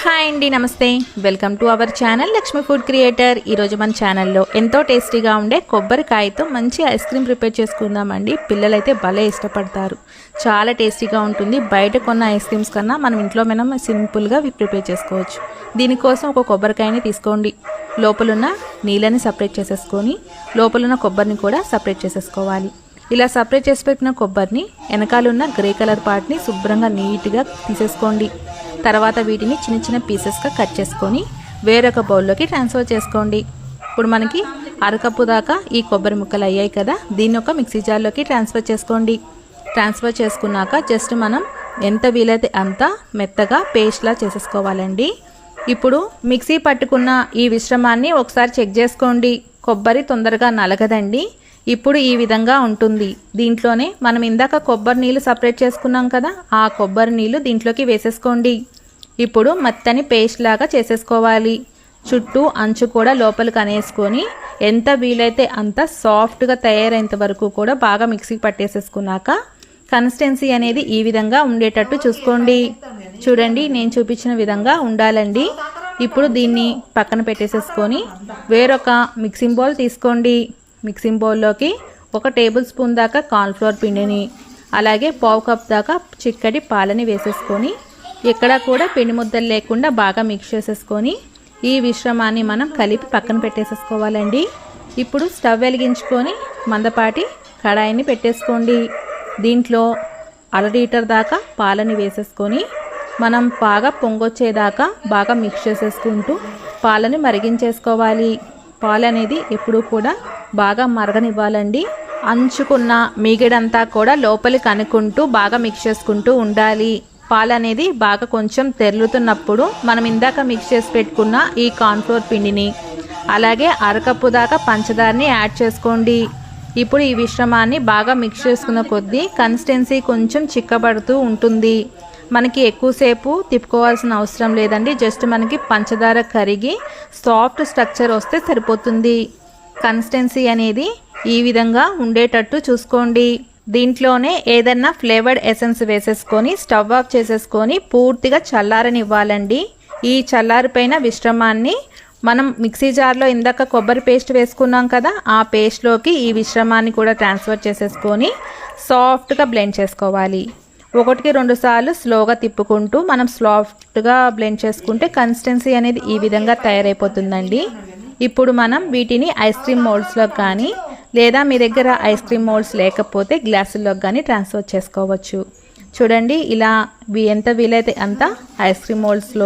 Hi అండి, నమస్తే. Welcome to our channel Lakshmi food creator. ఈరోజు మన ఛానల్లో ఎంతో టేస్టీగా ఉండే కొబ్బరికాయతో మంచి ఐస్ క్రీమ్ ప్రిపేర్ చేసుకుందామండి. పిల్లలైతే భలే ఇష్టపడతారు. చాలా టేస్టీగా ఉంటుంది. బయట కొన్న ఐస్ క్రీమ్స్ కన్నా మనం సింపుల్గా ప్రిపేర్ చేసుకోవచ్చు. దీనికోసం ఒక కొబ్బరికాయని తీసుకోండి. లోపలున్న నీళ్ళని సపరేట్ చేసేసుకొని లోపలున్న కొబ్బరిని కూడా సపరేట్ చేసేసుకోవాలి. ఇలా సపరేట్ చేసి పెట్టిన కొబ్బరిని వెనకాలన్న గ్రే కలర్ పార్ట్ని శుభ్రంగా నీట్గా తీసేసుకోండి. తర్వాత వీటిని చిన్న చిన్న పీసెస్గా కట్ చేసుకొని వేరొక బౌల్లోకి ట్రాన్స్ఫర్ చేసుకోండి. ఇప్పుడు మనకి అరకప్పు దాకా ఈ కొబ్బరి ముక్కలు అయ్యాయి కదా, దీన్ని ఒక మిక్సీ జార్లోకి ట్రాన్స్ఫర్ చేసుకోండి. ట్రాన్స్ఫర్ చేసుకున్నాక జస్ట్ మనం ఎంత వీలైతే అంత మెత్తగా పేస్ట్లా చేసేసుకోవాలండి. ఇప్పుడు మిక్సీ పట్టుకున్న ఈ మిశ్రమాన్ని ఒకసారి చెక్ చేసుకోండి. కొబ్బరి తొందరగా నలగదండి. ఇప్పుడు ఈ విధంగా ఉంటుంది. దీంట్లోనే మనం ఇందాక కొబ్బరి నీళ్ళు సపరేట్ చేసుకున్నాం కదా, ఆ కొబ్బరి నీళ్ళు దీంట్లోకి వేసేసుకోండి. ఇప్పుడు మెత్తని పేస్ట్ లాగా చేసేసుకోవాలి. చుట్టూ అంచు కూడా లోపలికి అనేసుకొని ఎంత వీలైతే అంత సాఫ్ట్గా తయారైనంత వరకు కూడా బాగా మిక్సీ పట్టేసేసుకున్నాక కన్సిస్టెన్సీ అనేది ఈ విధంగా ఉండేటట్టు చూసుకోండి. చూడండి, నేను చూపించిన విధంగా ఉండాలండి. ఇప్పుడు దీన్ని పక్కన పెట్టేసేసుకొని వేరొక మిక్సింగ్ బౌల్ తీసుకోండి. మిక్సింగ్ బౌల్లోకి 1 టేబుల్ స్పూన్ దాకా కార్న్ఫ్లోర్ పిండిని, అలాగే పావు కప్ దాకా చిక్కటి పాలని వేసేసుకొని ఎక్కడా కూడా పిండి ముద్దలు లేకుండా బాగా మిక్స్ చేసేసుకొని ఈ మిశ్రమాన్ని మనం కలిపి పక్కన పెట్టేసేసుకోవాలండి. ఇప్పుడు స్టవ్ వెలిగించుకొని మందపాటి కడాయిని పెట్టేసుకోండి. దీంట్లో 1/2 లీటర్ దాకా పాలని వేసేసుకొని మనం బాగా పొంగొచ్చేదాకా బాగా మిక్స్ చేసేసుకుంటూ పాలని మరిగించేసుకోవాలి. పాలు అనేది ఎప్పుడూ కూడా బాగా మరగనివ్వాలండి. అంచుకున్న మీగడంతా కూడా లోపలికి అనుకుంటూ బాగా మిక్స్ చేసుకుంటూ ఉండాలి. పాలు అనేది బాగా కొంచెం తెరులుతున్నప్పుడు మనం ఇందాక మిక్స్ చేసి పెట్టుకున్న ఈ కార్న్ఫ్లోర్ పిండిని, అలాగే అరకప్పు దాకా పంచదారని యాడ్ చేసుకోండి. ఇప్పుడు ఈ మిశ్రమాన్ని బాగా మిక్స్ చేసుకున్న కొద్దీ కన్సిస్టెన్సీ కొంచెం చిక్కబడుతూ ఉంటుంది. మనకి ఎక్కువసేపు తిప్పుకోవాల్సిన అవసరం లేదండి. జస్ట్ మనకి పంచదార కరిగి సాఫ్ట్ స్ట్రక్చర్ వస్తే సరిపోతుంది. కన్సిస్టెన్సీ అనేది ఈ విధంగా ఉండేటట్టు చూసుకోండి. దీంట్లోనే ఏదన్నా ఫ్లేవర్డ్ ఎసెన్స్ వేసేసుకొని స్టవ్ ఆఫ్ చేసేసుకొని పూర్తిగా చల్లారనివ్వాలండి. ఈ చల్లారిపోయిన మిశ్రమాన్ని మనం మిక్సీ జార్లో ఇందాక కొబ్బరి పేస్ట్ వేసుకున్నాం కదా, ఆ పేస్ట్లోకి ఈ మిశ్రమాన్ని కూడా ట్రాన్స్ఫర్ చేసేసుకొని సాఫ్ట్గా బ్లెండ్ చేసుకోవాలి. 1కి 2 సార్లు స్లోగా తిప్పుకుంటూ మనం సాఫ్ట్గా బ్లెండ్ చేసుకుంటే కన్సిస్టెన్సీ అనేది ఈ విధంగా తయారైపోతుందండి. ఇప్పుడు మనం వీటిని ఐస్ క్రీమ్ మోల్డ్స్లో కానీ, లేదా మీ దగ్గర ఐస్ క్రీమ్ మోల్డ్స్ లేకపోతే గ్లాసుల్లో కానీ ట్రాన్స్ఫర్ చేసుకోవచ్చు. చూడండి, ఇలా ఎంత వీలైతే అంత ఐస్ క్రీమ్ మోల్డ్స్లో